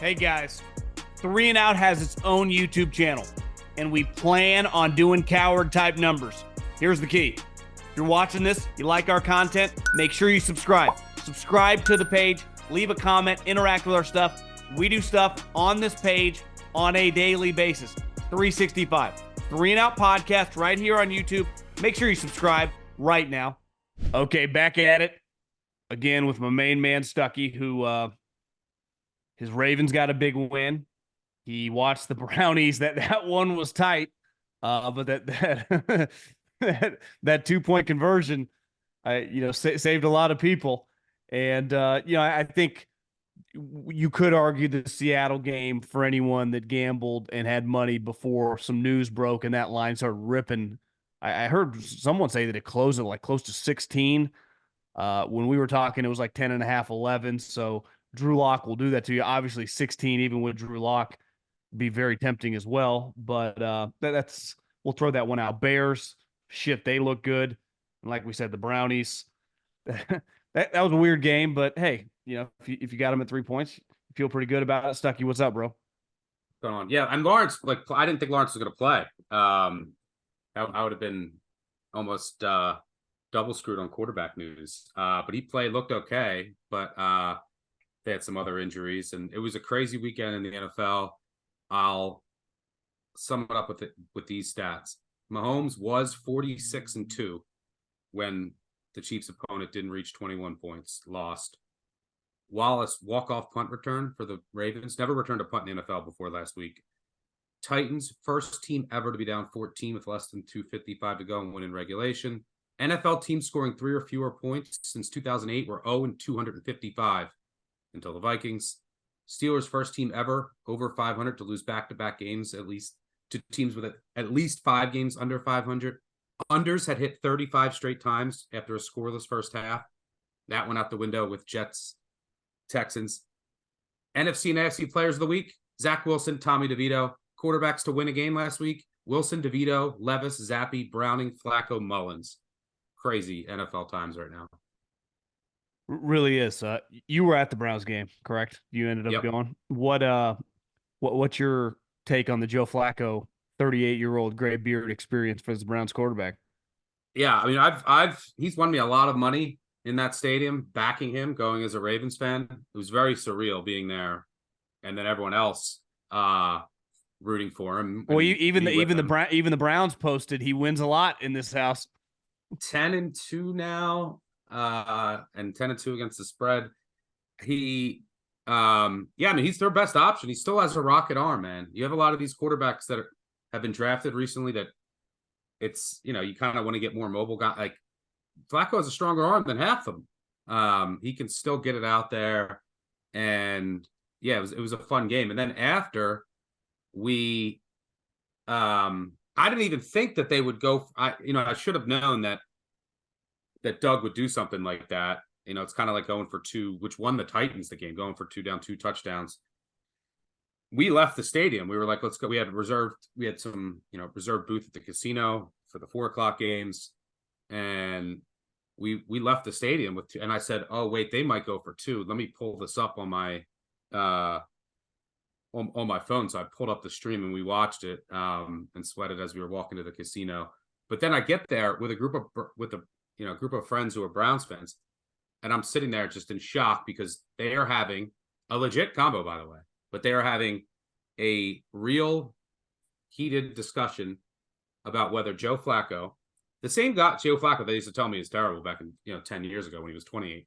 Hey guys, Three and Out has its own YouTube channel, and we plan on doing coward type numbers. Here's the key. If you're watching this, you like our content, make sure you subscribe. Subscribe to the page, leave a comment, interact with our stuff. We do stuff on this page on a daily basis. 365. Three and Out podcast right here on YouTube. Make sure you subscribe right now. Okay, back at it again with my main man Stuckey, who his Ravens got a big win. He watched the Brownies. That one was tight, but that that 2-point conversion, saved a lot of people. And I think you could argue the Seattle game for anyone that gambled and had money before some news broke and that line started ripping. I heard someone say that it closed at like close to 16. When we were talking, it was like 10.5, 11. So Drew Lock will do that to you. Obviously, 16, even with Drew Lock, be very tempting as well. But we'll throw that one out. Bears, shit, they look good. And like we said, the Brownies, that was a weird game. But hey, if you got them at 3 points, you feel pretty good about it. Stuckey, what's up, bro? Going on, yeah. And Lawrence, I didn't think Lawrence was going to play. I would have been almost double screwed on quarterback news. But he played, looked okay. But they had some other injuries, and it was a crazy weekend in the NFL. I'll sum it up with these stats. Mahomes was 46-2 when the Chiefs' opponent didn't reach 21 points, lost. Wallace, walk-off punt return for the Ravens. Never returned a punt in the NFL before last week. Titans, first team ever to be down 14 with less than 2:55 to go and win in regulation. NFL teams scoring 3 or fewer points since 2008 were 0-255 until the Vikings. Steelers, first team ever over 500 to lose back-to-back games, at least to teams with at least 5 games under 500. Unders had hit 35 straight times after a scoreless first half. That went out the window with Jets, Texans. NFC and AFC players of the week: Zach Wilson, Tommy DeVito. Quarterbacks to win a game last week: Wilson, DeVito, Levis, Zappi, Browning, Flacco, Mullins. Crazy NFL times right now. Really is. You were at the Browns game, correct? You ended up going. What's your take on the Joe Flacco 38-year-old gray beard experience for the Browns quarterback? Yeah, I mean, he's won me a lot of money in that stadium, backing him, going as a Ravens fan. It was very surreal being there, and then everyone else rooting for him. Well, even the Browns posted he wins a lot in this house. 10-2 now, and 10-2 against the spread. He, I mean, he's their best option. He still has a rocket arm, man. You have a lot of these quarterbacks that have been drafted recently that it's, you kind of want to get more mobile guy. Like Flacco has a stronger arm than half of them. He can still get it out there, and yeah, it was a fun game. And then after we, I didn't even think that they would go. I should have known that Doug would do something like that. It's kind of like going for 2, which won the Titans the game, going for 2 down, 2 touchdowns. We left the stadium. We were like, let's go. We had some, reserved booth at the casino for the 4:00 games. And we left the stadium with 2. And I said, oh, wait, they might go for 2. Let me pull this up on my, on my phone. So I pulled up the stream and we watched it and sweated as we were walking to the casino. But then I get there with a group of friends who are Browns fans, and I'm sitting there just in shock because they are having a legit combo, by the way, but they are having a real heated discussion about whether Joe Flacco, the same guy, Joe Flacco, they used to tell me is terrible back in 10 years ago when he was 28,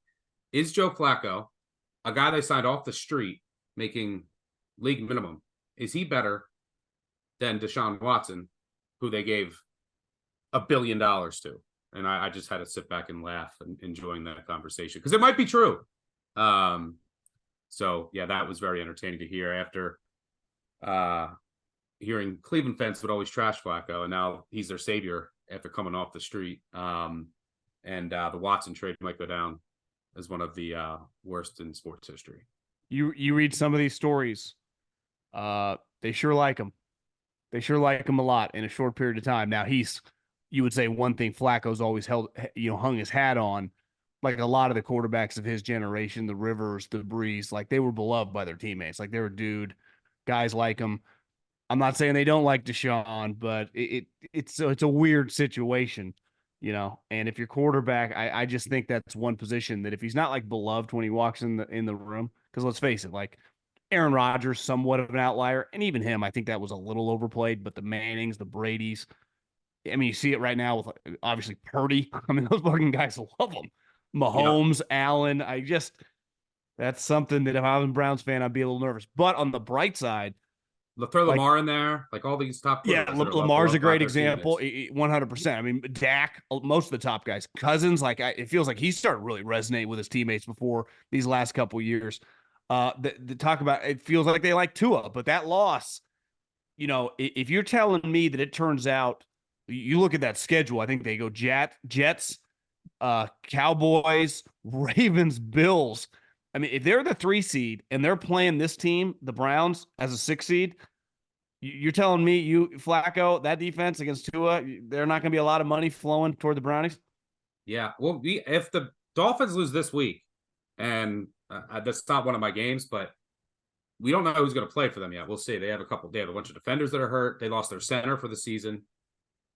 is Joe Flacco, a guy they signed off the street making league minimum, is he better than Deshaun Watson, who they gave $1 billion to? And I just had to sit back and laugh and enjoying that conversation because it might be true. So yeah, that was very entertaining to hear after hearing Cleveland fans would always trash Flacco, and now he's their savior after coming off the street. And the Watson trade might go down as one of the worst in sports history. You read some of these stories. They sure like him. They sure like him a lot in a short period of time. Now you would say one thing Flacco's always hung his hat on like a lot of the quarterbacks of his generation, the Rivers, the Breeze, like they were beloved by their teammates. Like they were guys like him. I'm not saying they don't like Deshaun, but it's a weird situation, And if your quarterback, I just think that's one position that if he's not like beloved when he walks in the room, because let's face it, like Aaron Rodgers, somewhat of an outlier, and even him, I think that was a little overplayed. But the Mannings, the Bradys, I mean, you see it right now with obviously Purdy. I mean, those fucking guys love him. Yeah. Mahomes, Allen. That's something that if I was a Browns fan, I'd be a little nervous. But on the bright side, Throw like, Lamar in there, like all these top yeah, quarterbacks that are Lamar's a loved by great their example, teammates. 100%. I mean, Dak, most of the top guys, Cousins, it feels like he started really resonating with his teammates before these last couple years. The talk about it feels like they like Tua, but that loss, if you're telling me that it turns out, you look at that schedule, I think they go Jets, Cowboys, Ravens, Bills. I mean, if they're the 3 seed and they're playing this team, the Browns, as a 6 seed, you're telling me Flacco, that defense against Tua, they're not going to be a lot of money flowing toward the Brownies? Yeah. Well, if the Dolphins lose this week, and that's not one of my games, but we don't know who's going to play for them yet. We'll see. They have a bunch of defenders that are hurt. They lost their center for the season.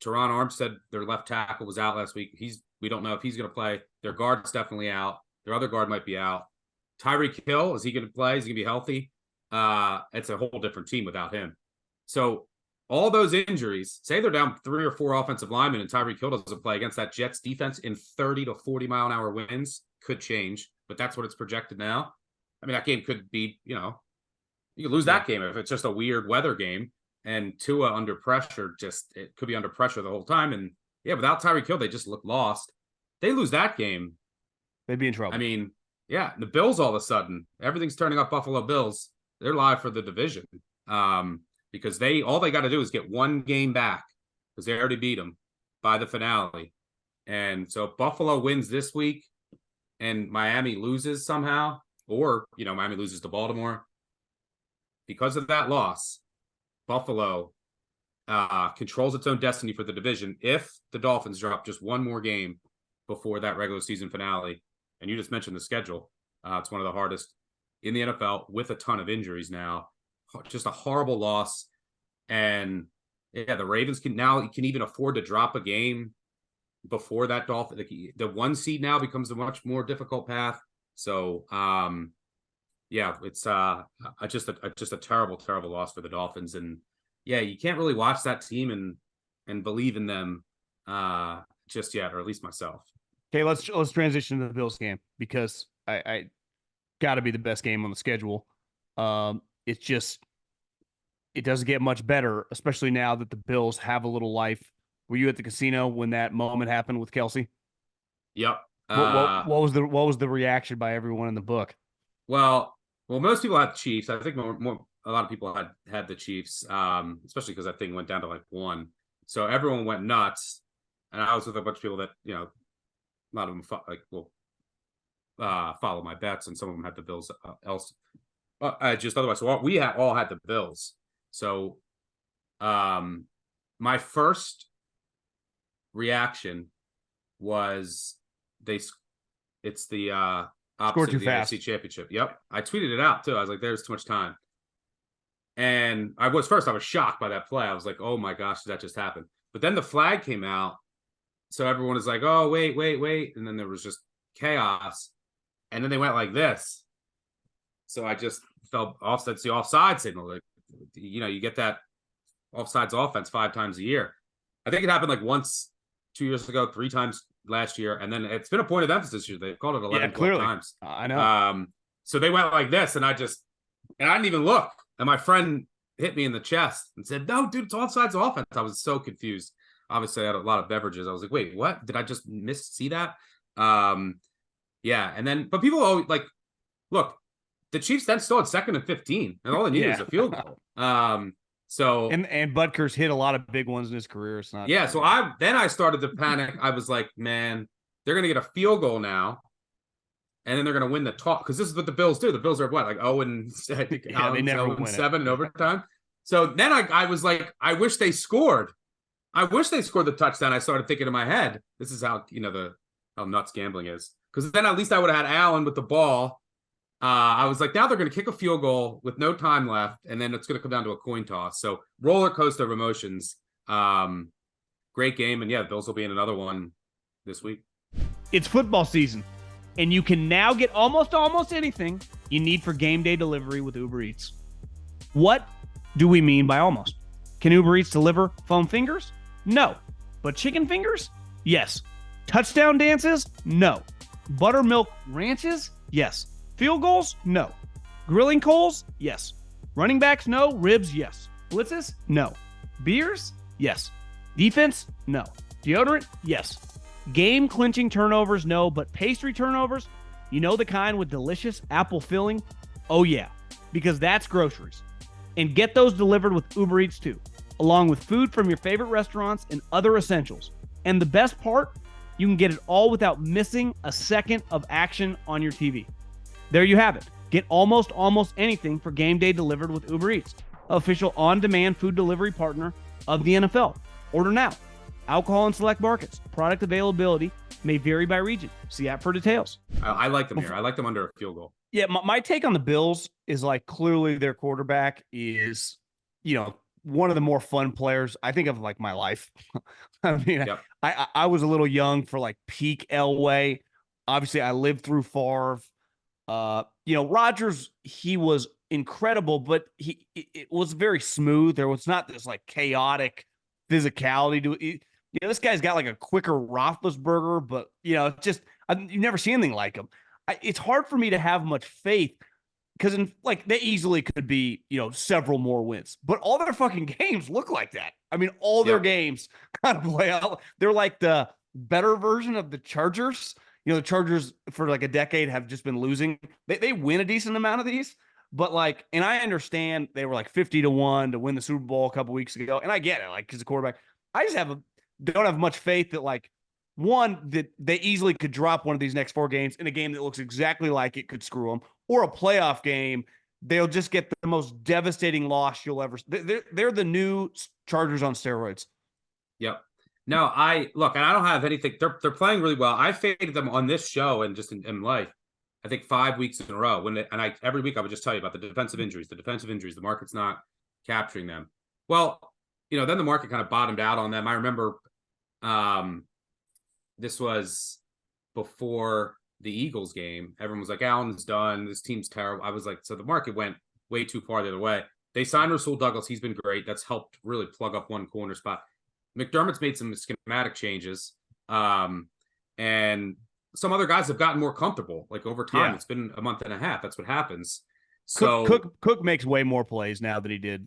Teron Armstead, their left tackle, was out last week. We don't know if he's going to play. Their guard's definitely out. Their other guard might be out. Tyreek Hill, is he going to play? Is he going to be healthy? It's a whole different team without him. So all those injuries, say they're down 3 or 4 offensive linemen and Tyreek Hill doesn't play against that Jets defense in 30 to 40 mile an hour winds, could change, but that's what it's projected now. I mean, that game could be, you could lose that game if it's just a weird weather game, and Tua under pressure, it could be under pressure the whole time. And yeah, without Tyreek Hill, they just look lost. They lose that game, They'd be in trouble. I mean, yeah, the Bills, all of a sudden, everything's turning up Buffalo Bills. They're live for the division. Because all they got to do is get one game back, because they already beat them by the finale. And so if Buffalo wins this week and Miami loses somehow, or, Miami loses to Baltimore, because of that loss, Buffalo controls its own destiny for the division if the Dolphins drop just one more game before that regular season finale. And you just mentioned the schedule. It's one of the hardest in the NFL with a ton of injuries now. Just a horrible loss. And yeah, the Ravens can even afford to drop a game before that Dolphin. The 1 seed now becomes a much more difficult path. So yeah, it's just a terrible, terrible loss for the Dolphins. And yeah, you can't really watch that team and believe in them just yet, or at least myself. Okay, let's transition to the Bills game, because I got to be the best game on the schedule. It doesn't get much better, especially now that the Bills have a little life. Were you at the casino when that moment happened with Kelsey? Yep. What was the reaction by everyone in the book? Well, most people had the Chiefs. I think a lot of people had the Chiefs, especially because that thing went down to like 1. So everyone went nuts, and I was with a bunch of people that a lot of them follow my bets, and some of them had the Bills just otherwise. So we all had the Bills. So my first reaction was it's the opposite of the NFC Championship. Yep. I tweeted it out too. I was like, there's too much time. And I was shocked by that play. I was like, oh my gosh, did that just happen? But then the flag came out. So everyone is like, oh, wait. And then there was just chaos. And then they went like this. So I just felt that's the offside signal. Like, you get that offsides offense 5 times a year. I think it happened like once 2 years ago, 3 times last year. And then it's been a point of emphasis this year. They've called it 11 times. I know. So they went like this, and I didn't even look. And my friend hit me in the chest and said, no, dude, it's offsides offense. I was so confused. Obviously, I had a lot of beverages. I was like, wait, what? Did I just see that? Yeah. And then, but people always look, the Chiefs then still had 2nd and 15, and all they needed was a field goal. So and Butker's hit a lot of big ones in his career. It's not. Yeah. So I started to panic. I was like, man, they're gonna get a field goal now, and then they're gonna win the toss, because this is what the Bills do. The Bills are what, like 0-7 they never win 7 in overtime. So then I was like, I wish they scored. I wish they scored the touchdown. I started thinking in my head, this is how how nuts gambling is. because then at least I would have had Allen with the ball. I was like, now they're going to kick a field goal with no time left, and then it's going to come down to a coin toss. So roller coaster of emotions. Great game, and yeah, Bills will be in another one this week. It's football season, and you can now get almost anything you need for game day delivery with Uber Eats. What do we mean by almost? Can Uber Eats deliver foam fingers? No. But chicken fingers? Yes. Touchdown dances? No. Buttermilk ranches? Yes. Field goals? No. Grilling coals? Yes. Running backs? No. Ribs? Yes. Blitzes? No. Beers? Yes. Defense? No. Deodorant? Yes. Game-clinching turnovers? No. But pastry turnovers? You know the kind with delicious apple filling? Oh yeah, because that's groceries. And get those delivered with Uber Eats too, along with food from your favorite restaurants and other essentials. And the best part, you can get it all without missing a second of action on your TV. There you have it. Get almost anything for game day delivered with Uber Eats, official on-demand food delivery partner of the NFL. Order now. Alcohol in select markets. Product availability may vary by region. See app for details. I like them here. I like them under a field goal. Yeah, my take on the Bills is like clearly their quarterback is, one of the more fun players I think of like my life. I mean, yep. I was a little young for like peak Elway. Obviously, I lived through Favre. Rodgers, he was incredible, but it was very smooth. There was not this like chaotic physicality to it. This guy's got like a quicker Roethlisberger, but you've never seen anything like him. It's hard for me to have much faith because they easily could be, several more wins, but all their fucking games look like that. I mean, all their games kind of play out. They're like the better version of the Chargers. The Chargers for like a decade have just been losing. They win a decent amount of these, but and I understand they were like 50-1 to win the Super Bowl a couple weeks ago. And I get it, because the quarterback, I just don't have much faith that that they easily could drop one of these next 4 games in a game that looks exactly like it could screw them, or a playoff game. They'll just get the most devastating loss you'll ever. They're the new Chargers on steroids. Yep. No, I don't have anything. They're playing really well. I faded them on this show and just in life. I think 5 weeks in a row. Every week I would just tell you about the defensive injuries. The market's not capturing them. Well, then the market kind of bottomed out on them. I remember this was before the Eagles game. Everyone was like, Allen's done. This team's terrible. I was like, so the market went way too far the other way. They signed Rasul Douglas. He's been great. That's helped really plug up one corner spot. McDermott's made some schematic changes. And some other guys have gotten more comfortable. Over time, It's been a month and a half. That's what happens. So Cook makes way more plays now than he did,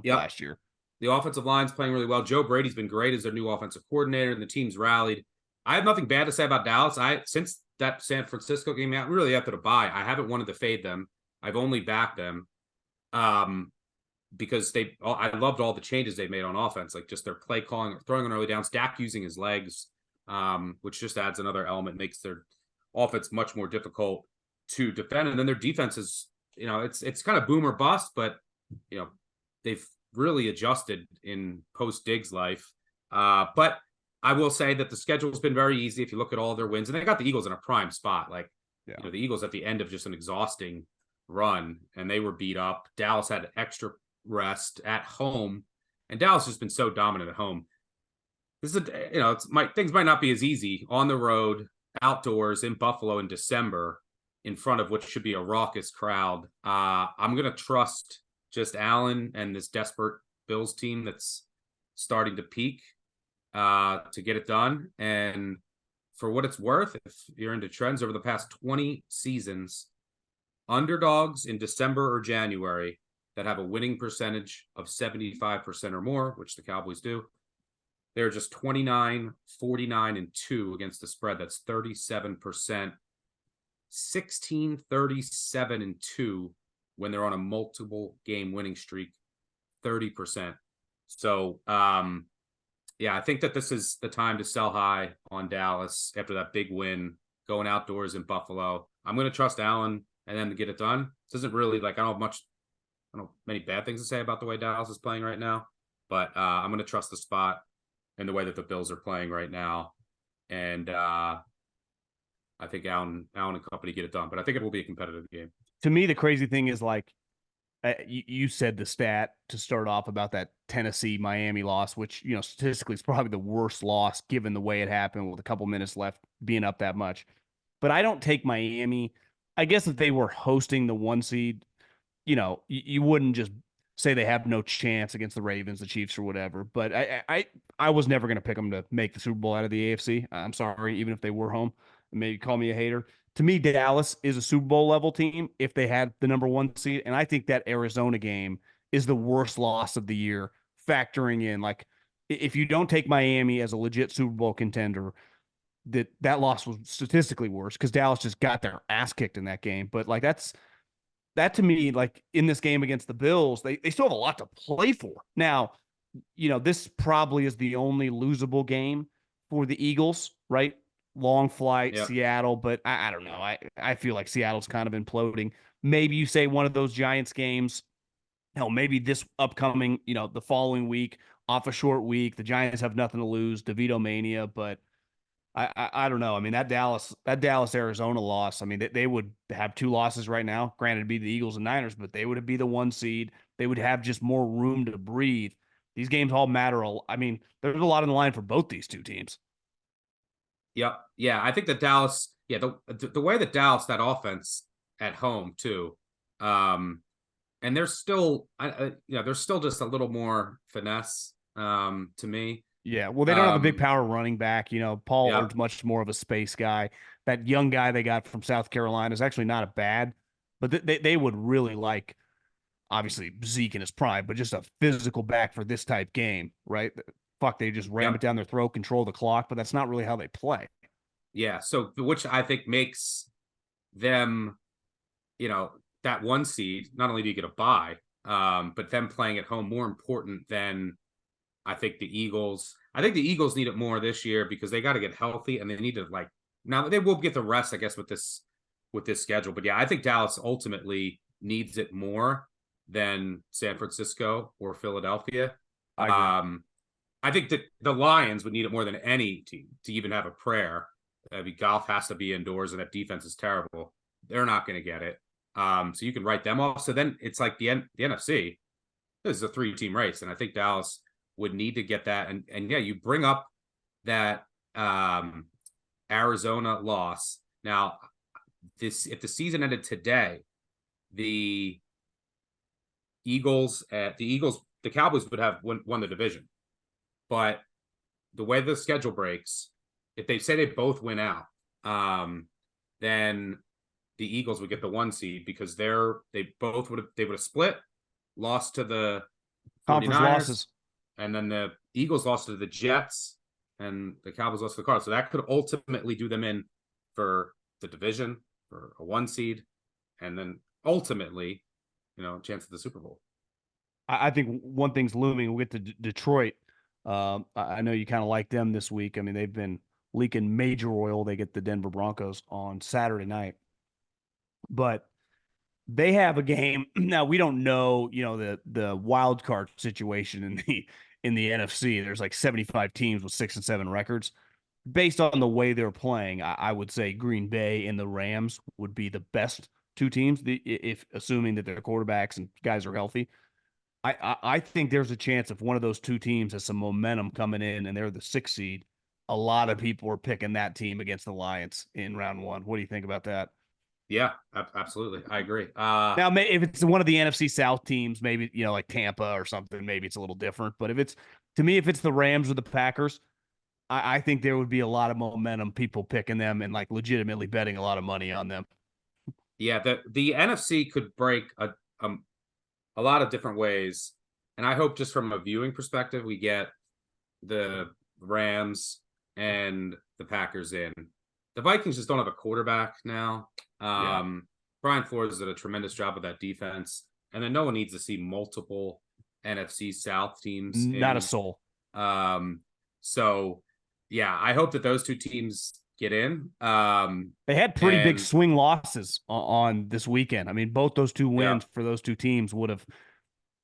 last year. The offensive line's playing really well. Joe Brady's been great as their new offensive coordinator, and the team's rallied. I have nothing bad to say about Dallas. Since that San Francisco game out, really after the bye, I haven't wanted to fade them. I've only backed them. Because I loved all the changes they made on offense, just their play calling, throwing on early downs, Dak using his legs, which just adds another element, makes their offense much more difficult to defend. And then their defense is, it's kind of boom or bust, but they've really adjusted in post Diggs life. But I will say that the schedule's been very easy if you look at all their wins, and they got the Eagles in a prime spot. The Eagles at the end of just an exhausting run, and they were beat up. Dallas had extra rest at home, and Dallas has been so dominant at home. This is things might not be as easy on the road, outdoors in Buffalo in December, in front of what should be a raucous crowd. I'm gonna trust just Allen and this desperate Bills team that's starting to peak to get it done. And for what it's worth, if you're into trends over the past 20 seasons, underdogs in December or January that have a winning percentage of 75% or more, which the Cowboys do, they're just 29, 49, and 2 against the spread. That's 37%. 16, 37, and 2 when they're on a multiple game winning streak, 30%. So, I think that this is the time to sell high on Dallas after that big win, going outdoors in Buffalo. I'm going to trust Allen and then to get it done. This isn't really I don't have many bad things to say about the way Dallas is playing right now, but I'm going to trust the spot and the way that the Bills are playing right now. And I think Allen and company get it done, but I think it will be a competitive game. To me, the crazy thing is like you said the stat to start off about that Tennessee Miami loss, which statistically is probably the worst loss given the way it happened with a couple minutes left, being up that much. But I don't take Miami. I guess if they were hosting the 1 seed, you wouldn't just say they have no chance against the Ravens, the Chiefs, or whatever. But I was never going to pick them to make the Super Bowl out of the AFC. I'm sorry, even if they were home. Maybe call me a hater. To me, Dallas is a Super Bowl level team if they had the number 1 seed, and I think that Arizona game is the worst loss of the year, factoring in like if you don't take Miami as a legit Super Bowl contender, that loss was statistically worse because Dallas just got their ass kicked in that game. But like that to me, like in this game against the Bills, they still have a lot to play for. Now, this probably is the only losable game for the Eagles, right? Long flight, Yeah. Seattle, but I don't know. I feel like Seattle's kind of imploding. Maybe you say one of those Giants games, hell, maybe this upcoming, the following week, off a short week, the Giants have nothing to lose, DeVito mania, but I don't know. I mean, that Dallas Arizona loss. I mean, they would have two losses right now. Granted, it'd be the Eagles and Niners, but they would be the 1 seed. They would have just more room to breathe. These games all matter. I mean, there's a lot on the line for both these two teams. Yep. Yeah. I think the Dallas, yeah, the way that Dallas, that offense at home too. And there's still, there's still just a little more finesse to me. Yeah, well, they don't have a big Um, power running back. yeah. Pollard's much more of a space guy. That young guy they got from South Carolina is actually not a bad, but they would really like obviously Zeke in his prime, but just a physical back for this type game, right? Fuck, they just ram it Yep. down their throat, control the clock, but that's not really how they play. Yeah. So, which I think makes them, that 1 seed, not only do you get a bye, but them playing at home more important than I think the Eagles. I think the Eagles need it more this year because they got to get healthy and they need to now they will get the rest, I guess, with this schedule. But yeah, I think Dallas ultimately needs it more than San Francisco or Philadelphia. I agree. I think that the Lions would need it more than any team to even have a prayer. I mean, Goff has to be indoors, and that defense is terrible. They're not going to get it. So you can write them off. So then it's like the NFC. This is a 3-team race, and I think Dallas would need to get that. And yeah, you bring up that Arizona loss. Now, if the season ended today, the the Cowboys would have won the division. But the way the schedule breaks, if they say they both win out, then the Eagles would get the 1 seed because they would have split, lost to the Conference 49ers, losses. and then the Eagles lost to the Jets, and the Cowboys lost to the Cards. So that could ultimately do them in for the division, for a 1 seed, and then ultimately, a chance at the Super Bowl. I think one thing's looming. We'll get to Detroit. I know you kind of like them this week. I mean, they've been leaking major oil. They get the Denver Broncos on Saturday night, but they have a game now. We don't know, the wild card situation in the NFC. There's like 75 teams with 6 and 7 records. Based on the way they're playing, I would say Green Bay and the Rams would be the best two teams, if assuming that their quarterbacks and guys are healthy. I think there's a chance if one of those two teams has some momentum coming in and they're the 6 seed, a lot of people are picking that team against the Lions in round one. What do you think about that? Yeah, absolutely. I agree. Now, if it's one of the NFC South teams, maybe, like Tampa or something, maybe it's a little different. But if it's the Rams or the Packers, I think there would be a lot of momentum, people picking them and like legitimately betting a lot of money on them. Yeah, the NFC could break a lot of different ways, and I hope just from a viewing perspective, we get the Rams and the Packers in. The Vikings just don't have a quarterback now. Yeah. Brian Flores did a tremendous job with that defense, and then no one needs to see multiple NFC South teams Not a in. soul. So yeah, I hope that those two teams get in. They had pretty big And swing losses on this weekend. I mean, both those two yeah, wins for those two teams would have,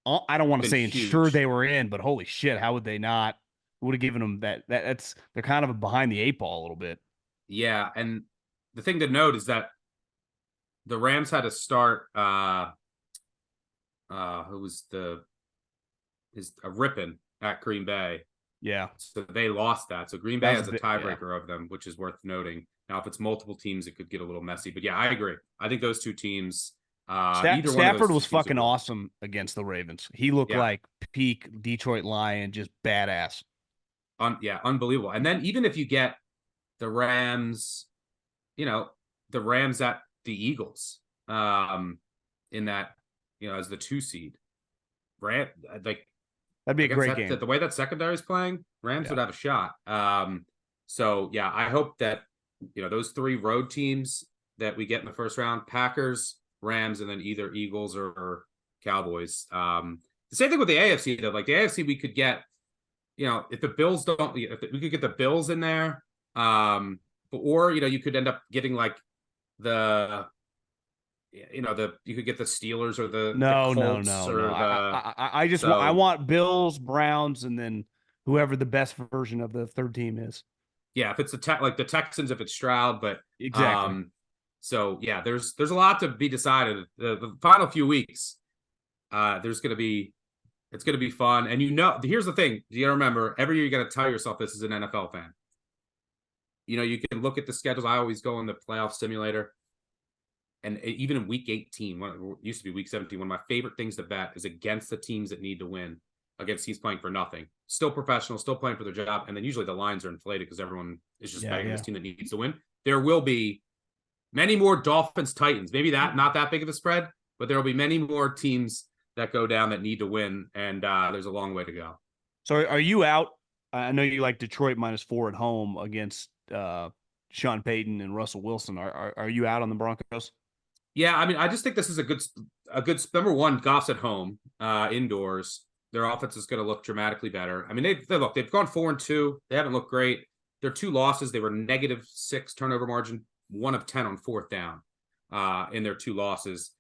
I don't want to been say ensured huge. they were in, but holy shit, how would they not? Would have given them that's they're kind of behind the 8 ball a little bit. Yeah, and the thing to note is that the Rams had to start who was Rippon at Green Bay. Yeah. So they lost that. So Green Bay has a tiebreaker of them, which is worth noting. Now, if it's multiple teams, it could get a little messy. But yeah, I agree. I think those two teams, either Stafford one was fucking awesome against the Ravens. He looked like peak Detroit Lion, just badass. Unbelievable. And then even if you get the Rams, the Rams at the Eagles, in that, as the 2 seed, that'd be a great game. The way that secondary is playing, Rams would have a shot. So yeah, I hope that those 3 road teams that we get in the first round, Packers, Rams, and then either Eagles or Cowboys. The same thing with the AFC though. Like the AFC, we could get, if the Bills don't, if we could get the Bills in there, or you could end up getting like you could get the Steelers or the Colts no. I want Bills, Browns, and then whoever the best version of the third team is. Yeah, if it's the Texans, if it's Stroud, but exactly. So yeah, there's a lot to be decided. The final few weeks, it's going to be fun. And here's the thing: you gotta remember, every year you got to tell yourself this as an NFL fan. You can look at the schedules. I always go in the playoff simulator. And even in week 18, it used to be week 17, one of my favorite things to bet is against the teams that need to win, against teams playing for nothing. Still professional, still playing for their job. And then usually the lines are inflated because everyone is just betting this team that needs to win. There will be many more Dolphins-Titans. Maybe not that big of a spread, but there will be many more teams that go down that need to win. And there's a long way to go. So are you out? I know you like Detroit -4 at home against Sean Payton and Russell Wilson. Are you out on the Broncos? Yeah, I mean, I just think this is a good number one. Goff's at home, indoors. Their offense is going to look dramatically better. I mean, they've gone 4-2. They haven't looked great. Their 2 losses, they were -6 turnover margin, 1 of 10 on 4th down, in their 2 losses.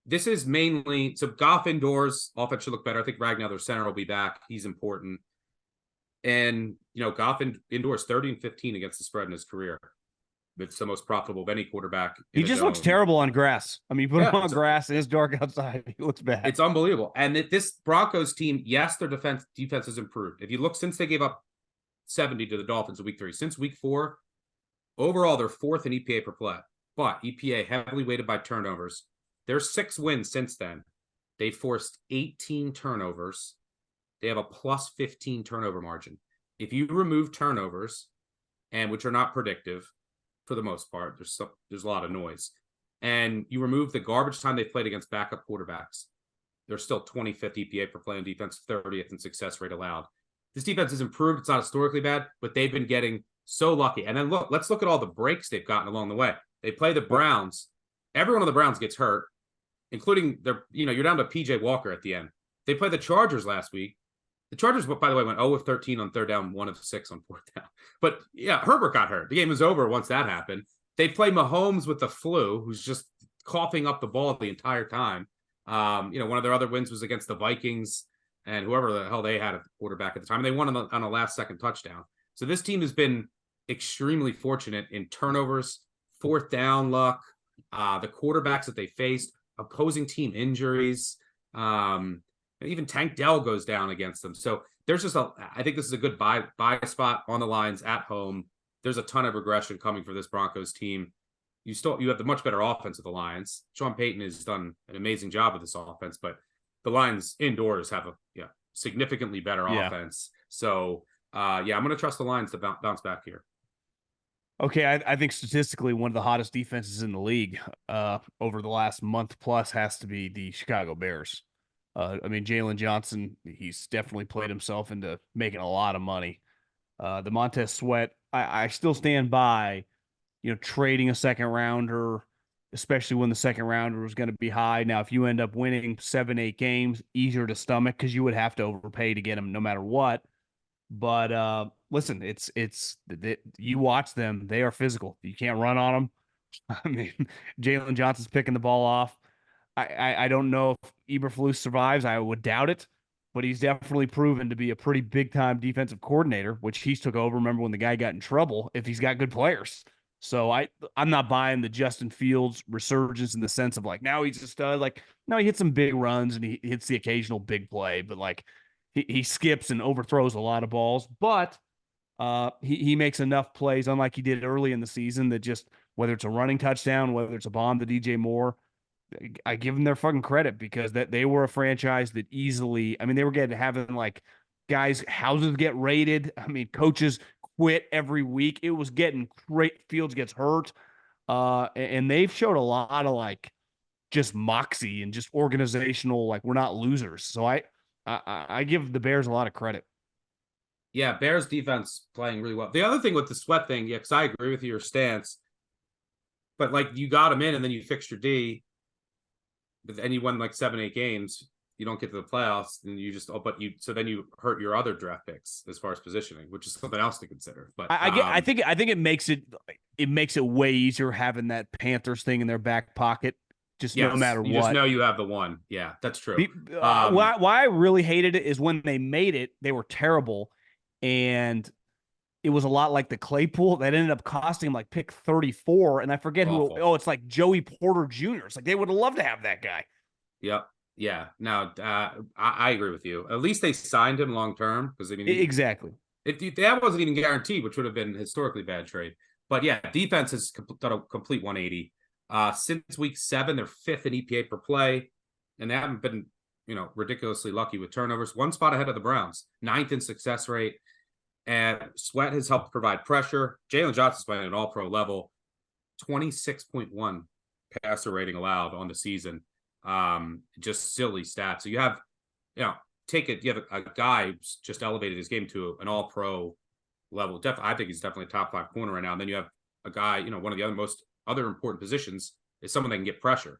This is mainly so Goff indoors. Offense should look better. I think Ragnar, their center, will be back. He's important. And Goff indoors 30-15 against the spread in his career. It's the most profitable of any quarterback. He just looks terrible on grass. I mean, you put him on grass and it's dark outside. He looks bad. It's unbelievable. And this Broncos team, yes, their defense has improved. If you look, since they gave up 70 to the Dolphins in week 3, since week 4, overall, they're 4th in EPA per play. But EPA heavily weighted by turnovers. Their 6 wins since then. They forced 18 turnovers. They have a +15 turnover margin. If you remove turnovers, and which are not predictive, for the most part, there's a lot of noise, and you remove the garbage time they played against backup quarterbacks, they're still 25th EPA per play on defense, 30th in success rate allowed. This defense has improved. It's not historically bad, but they've been getting so lucky. And then let's look at all the breaks they've gotten along the way. They play the Browns. Every one of the Browns gets hurt, including you're down to PJ Walker at the end. They play the Chargers last week. The Chargers, by the way, went 0 of 13 on 3rd down, 1 of 6 on 4th down. But yeah, Herbert got hurt. The game was over once that happened. They play Mahomes with the flu, who's just coughing up the ball the entire time. One of their other wins was against the Vikings and whoever the hell they had at the quarterback at the time. And they won on a last-second touchdown. So this team has been extremely fortunate in turnovers, 4th down luck, the quarterbacks that they faced, opposing team injuries. Even Tank Dell goes down against them. So there's I think this is a good buy spot on the Lions at home. There's a ton of regression coming for this Broncos team. You have the much better offense of the Lions. Sean Payton has done an amazing job with this offense, but the Lions indoors have a significantly better offense. So I'm going to trust the Lions to bounce back here. Okay, I think statistically one of the hottest defenses in the league over the last month plus has to be the Chicago Bears. Jalen Johnson, he's definitely played himself into making a lot of money. The Montez Sweat, I still stand by, trading a second rounder, especially when the second rounder was going to be high. Now, if you end up winning 7-8 games, easier to stomach because you would have to overpay to get him no matter what. But listen, you watch them; they are physical. You can't run on them. Jalen Johnson's picking the ball off. I don't know if Eberflus survives. I would doubt it, but he's definitely proven to be a pretty big-time defensive coordinator, which he's took over. Remember when the guy got in trouble, if he's got good players. So I'm not buying the Justin Fields resurgence in the sense of like now he's a stud. Like no, he hits some big runs and he hits the occasional big play, but like he skips and overthrows a lot of balls. But he makes enough plays, unlike he did early in the season, that just whether it's a running touchdown, whether it's a bomb to DJ Moore, I give them their fucking credit because that they were a franchise that easily, I mean, they were having like guys' houses get raided. I mean, coaches quit every week. It was getting great. Fields gets hurt. And they've showed a lot of like just moxie and just organizational, like we're not losers. So I give the Bears a lot of credit. Yeah, Bears defense playing really well. The other thing with the Sweat thing, yeah, because I agree with your stance, but like you got him in and then you fixed your D, and you won like 7-8 games. You don't get to the playoffs, and you just so then you hurt your other draft picks as far as positioning, which is something else to consider. But I think it makes it way easier having that Panthers thing in their back pocket. Just no matter what, you just know you have the one. Yeah, that's true. Why I really hated it is when they made it, they were terrible. And it was a lot like the Claypool that ended up costing him like pick 34. And I forget Awful. it's like Joey Porter Jr. It's like they would have loved to have that guy. Yep. Yeah. No, I agree with you. At least they signed him long term because exactly. That wasn't even guaranteed, which would have been historically bad trade. But yeah, defense has done a complete 180. Since week 7, they're 5th in EPA per play, and they haven't been, ridiculously lucky with turnovers. One spot ahead of the Browns, 9th in success rate. And Sweat has helped provide pressure. Jalen Johnson's playing at an all-pro level, 26.1 passer rating allowed on the season. Just silly stats. So you have, you have a guy who's just elevated his game to an all-pro level. I think he's definitely a top 5 corner right now. And then you have a guy, one of the other important positions is someone that can get pressure.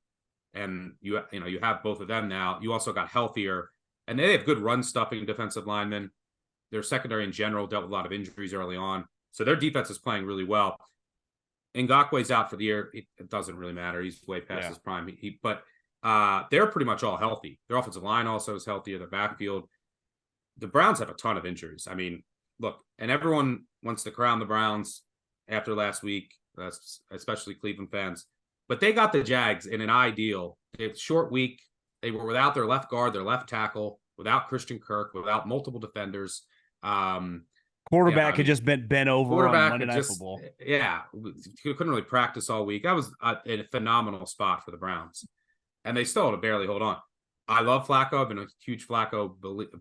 And you have both of them now. You also got healthier, and they have good run stuffing defensive linemen. Their secondary in general dealt with a lot of injuries early on. So their defense is playing really well. Ngakwe's out for the year. It doesn't really matter. He's way past his prime. But they're pretty much all healthy. Their offensive line also is healthy. Their backfield. The Browns have a ton of injuries. I mean, look, and everyone wants to crown the Browns after last week, especially Cleveland fans. But they got the Jags in an ideal. It's short week. They were without their left guard, their left tackle, without Christian Kirk, without multiple defenders. Quarterback had just been bent over on Monday Night Football. Yeah, couldn't really practice all week. That was a phenomenal spot for the Browns, and they still had to barely hold on. I love Flacco. I've been a huge Flacco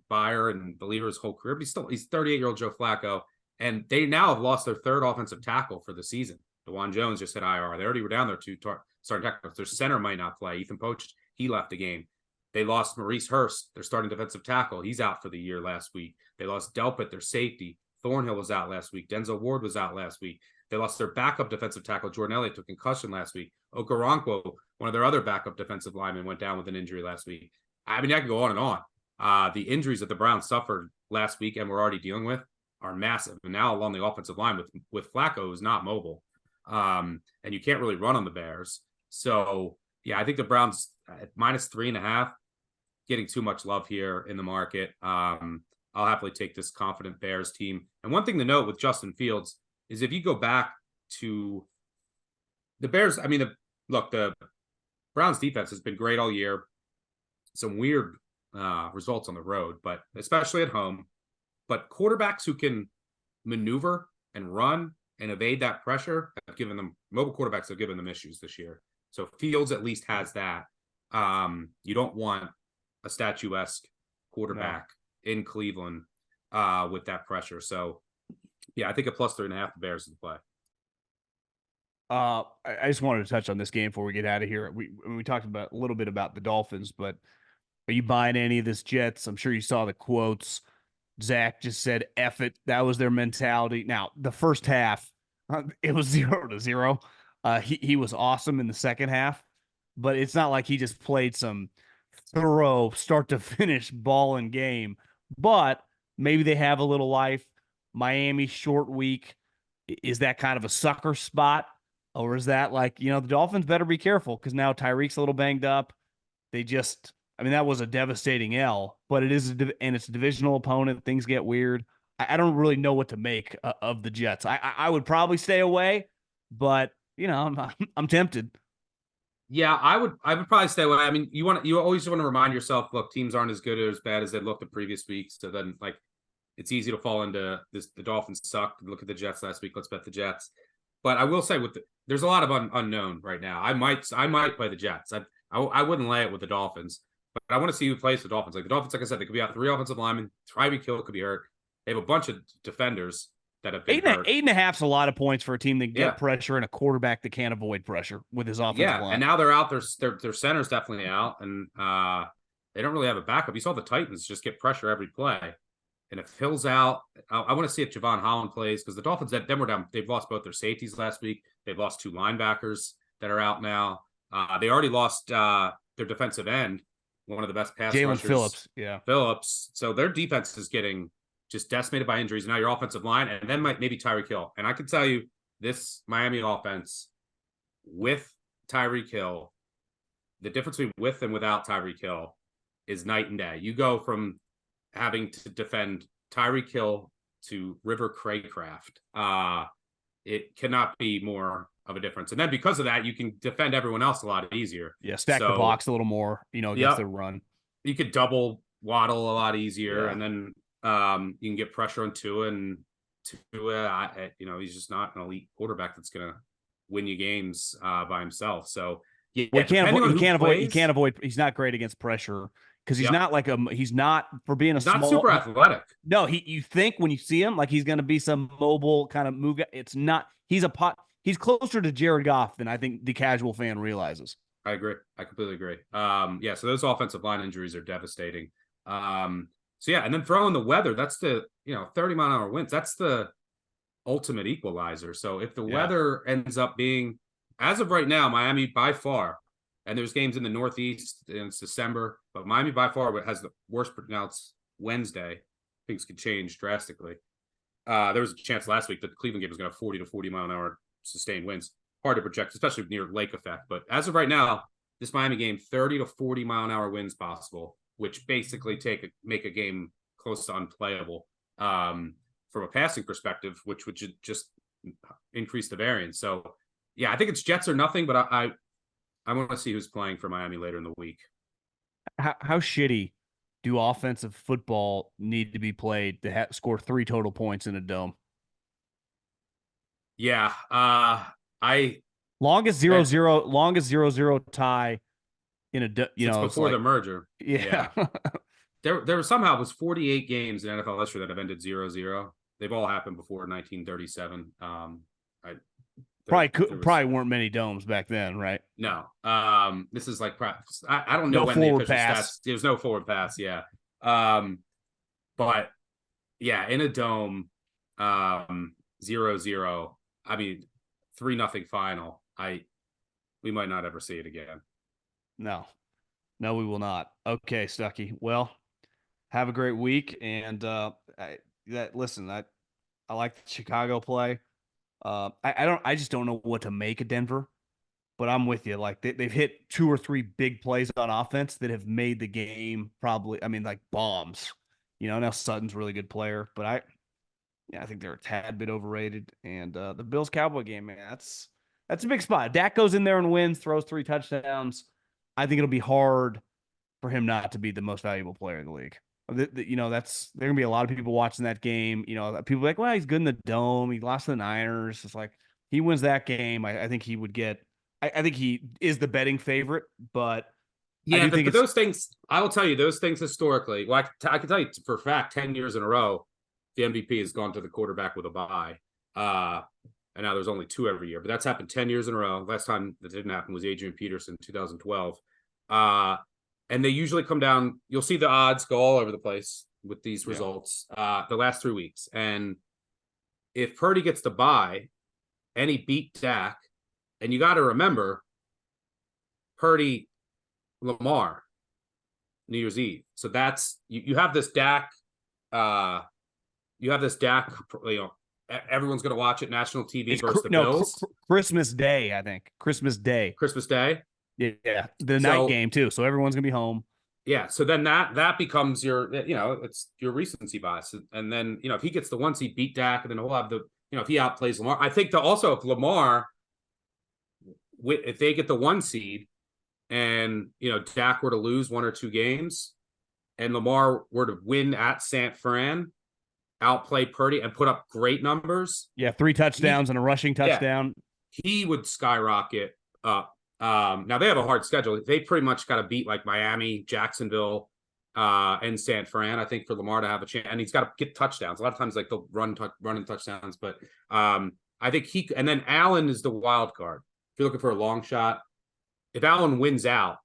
buyer and believer his whole career, but he's 38-year-old Joe Flacco, and they now have lost their 3rd offensive tackle for the season. DeJuan Jones just hit IR. They already were down there 2 starting tackles. Their center might not play. Ethan Poach, he left the game. They lost Maurice Hurst, their starting defensive tackle. He's out for the year last week. They lost Delpit, their safety. Thornhill was out last week. Denzel Ward was out last week. They lost their backup defensive tackle, Jordan Elliott, to concussion last week. Okoronkwo, one of their other backup defensive linemen, went down with an injury last week. I mean, I can go on and on. The injuries that the Browns suffered last week and we're already dealing with are massive. And now along the offensive line with Flacco, who's not mobile. And you can't really run on the Bears. So, yeah, I think the Browns at -3.5, getting too much love here in the market. I'll happily take this confident Bears team. And one thing to note with Justin Fields is if you go back to the Bears, I mean, the Browns defense has been great all year. Some weird results on the road, but especially at home. But quarterbacks who can maneuver and run and evade that pressure mobile quarterbacks have given them issues this year. So Fields at least has that. You don't want a statuesque quarterback in Cleveland with that pressure. So, yeah, I think a +3.5 the Bears in play. I just wanted to touch on this game before we get out of here. We talked about a little bit about the Dolphins, but are you buying any of this Jets? I'm sure you saw the quotes. Zach just said, F it. That was their mentality. Now, the first half, it was 0-0. He was awesome in the second half, but it's not like he just played some thorough start to finish ball and game. But maybe they have a little life. Miami short week. Is that kind of a sucker spot? Or is that like, the Dolphins better be careful because now Tyreek's a little banged up. That was a devastating L, but it's a divisional opponent. Things get weird. I don't really know what to make of the Jets. I would probably stay away, but I'm tempted. Yeah, I would probably stay away. I mean, you always want to remind yourself, look, teams aren't as good or as bad as they looked the previous weeks. So then, like, it's easy to fall into this. The Dolphins suck. Look at the Jets last week. Let's bet the Jets. But I will say, there's a lot of unknown right now. I might play the Jets. I wouldn't lay it with the Dolphins, but I want to see who plays the Dolphins. Like the Dolphins, like I said, they could be out 3 offensive linemen. Tyreek Hill could be hurt. They have a bunch of defenders that have been hurt. 8.5's a lot of points for a team that can get pressure and a quarterback that can't avoid pressure with his offensive line. And now they're out. Their center's definitely out, and they don't really have a backup. You saw the Titans just get pressure every play. And if Hill's out, I want to see if Javon Holland plays, because the Dolphins, they've lost both their safeties last week. They've lost 2 linebackers that are out now. They already lost their defensive end, one of the best pass rushers. Jalen Phillips. So their defense is getting just decimated by injuries. Now your offensive line, and then maybe Tyreek Hill. And I can tell you, this Miami offense with Tyreek Hill, the difference between with and without Tyreek Hill is night and day. You go from having to defend Tyreek Hill to River Craycraft. It cannot be more of a difference. And then because of that, you can defend everyone else a lot easier. Yeah, stack the box a little more, against the run. You could double Waddle a lot easier, and then you can get pressure on Tua, and Tua, he's just not an elite quarterback that's going to win you games by himself. So he can't avoid. He's not great against pressure. Because he's not he's not for being a small, not super athletic. No, you think when you see him, like he's going to be some mobile kind of move. It's not, he's closer to Jared Goff than I think the casual fan realizes. I agree. I completely agree. So those offensive line injuries are devastating. And then throw in the weather. That's the, 30-mile-an-hour winds. That's the ultimate equalizer. So if the weather ends up being, as of right now, Miami by far, and there's games in the Northeast, and it's December, but Miami by far has the worst. Now it's Wednesday. Things could change drastically. There was a chance last week that the Cleveland game was going to have 40 to 40 mile an hour sustained winds. Hard to project, especially near lake effect. But as of right now, this Miami game, 30 to 40 mile an hour winds possible, which basically make a game close to unplayable from a passing perspective, which would just increase the variance. So, I think it's Jets or nothing, but I want to see who's playing for Miami later in the week. How shitty do offensive football need to be played to score 3 total points in a dome? Yeah. Longest 0-0 tie in a, before the merger. Yeah. There somehow was 48 games in NFL history that have ended 0-0. They've all happened before 1937. Probably weren't many domes back then, right? No. This is like I don't know no when forward the official pass. Stats. There's no forward pass. Yeah. But in a dome, 0-0. I mean, 3-0 final. We might not ever see it again. No, we will not. Okay, Stuckey. Well, have a great week. And I like the Chicago play. I just don't know what to make of Denver, but I'm with you. Like they've hit 2 or 3 big plays on offense that have made the game like bombs. Now Sutton's a really good player, but I think they're a tad bit overrated. And the Bills Cowboy game, man, that's a big spot. Dak goes in there and wins, throws 3 touchdowns. I think it'll be hard for him not to be the most valuable player in the league. There gonna be a lot of people watching that game. People are like, well, he's good in the dome. He lost to the Niners. It's like he wins that game. I think he would get. I think he is the betting favorite, but but those things, I will tell you, those things historically. Well, I can tell you for a fact, 10 years in a row, the MVP has gone to the quarterback with a bye. And now there's only 2 every year, but that's happened 10 years in a row. Last time that didn't happen was Adrian Peterson, 2012. And they usually come down. You'll see the odds go all over the place with these results the last 3 weeks. And if Purdy gets the bye and he beat Dak, and you got to remember Purdy, Lamar, New Year's Eve. So that's you have this Dak. Everyone's going to watch it. National TV versus the Bills. Christmas Day, I think. Christmas Day. Yeah, the night game too. So everyone's gonna be home. Yeah. So then that becomes your, it's your recency bias. And then if he gets the 1 seed, beat Dak, and then he'll have the, if he outplays Lamar. I think also if Lamar if they get the 1 seed, and Dak were to lose 1 or 2 games, and Lamar were to win at San Fran, outplay Purdy, and put up great numbers. Yeah, 3 touchdowns and a rushing touchdown. He would skyrocket up. Now they have a hard schedule. They pretty much got to beat like Miami, Jacksonville, and San Fran, I think, for Lamar to have a chance. And he's got to get touchdowns. A lot of times, like they'll running touchdowns, but I think and then Allen is the wild card. If you're looking for a long shot, if Allen wins out,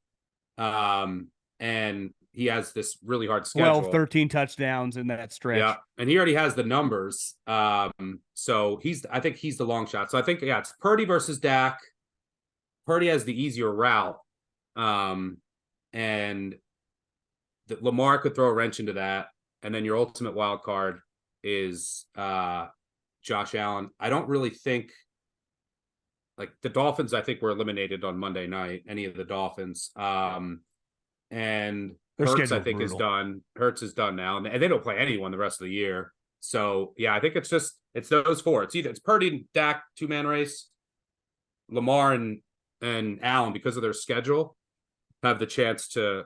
and he has this really hard schedule, 12, 13 touchdowns in that stretch. Yeah, and he already has the numbers. So I think he's the long shot. So I think, it's Purdy versus Dak. Purdy has the easier route. And Lamar could throw a wrench into that. And then your ultimate wild card is Josh Allen. I don't really think, like, the Dolphins, I think, were eliminated on Monday night, any of the Dolphins. And Hurts, I think, is done. Hurts is done now, and they don't play anyone the rest of the year. So yeah, I think it's those 4. It's Purdy and Dak 2-man race. Lamar and Allen, because of their schedule, have the chance to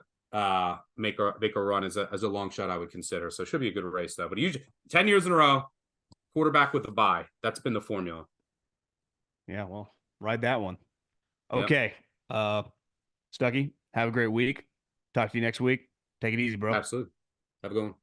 make a run as a long shot, I would consider. So it should be a good race though. But usually 10 years in a row, quarterback with a bye. That's been the formula. Yeah, well, ride that one. Okay, Stuckey, have a great week. Talk to you next week. Take it easy, bro. Absolutely. Have a good one.